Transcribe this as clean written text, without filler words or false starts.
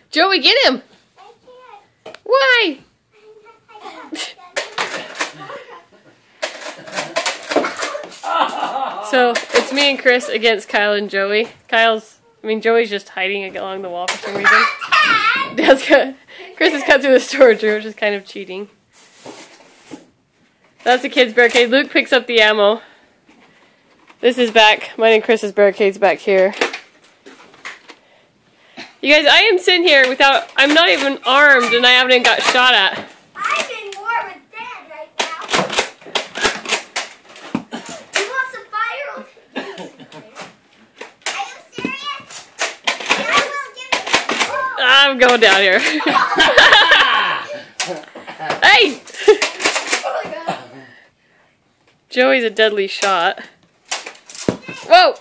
Joey, get him! Why? So, it's me and Chris against Kyle and Joey. Joey's just hiding along the wall for some reason. Chris has cut through the storage room, which is kind of cheating. That's the kids' barricade. Luke picks up the ammo. This is back. Mine and Chris's barricade's back here. You guys, I am sitting here I'm not even armed and I haven't even got shot at. I'm in war with Dad right now. You want some fire? Are you serious? I will give you. I'm going down here. Hey! Oh my God. Joey's a deadly shot. Whoa!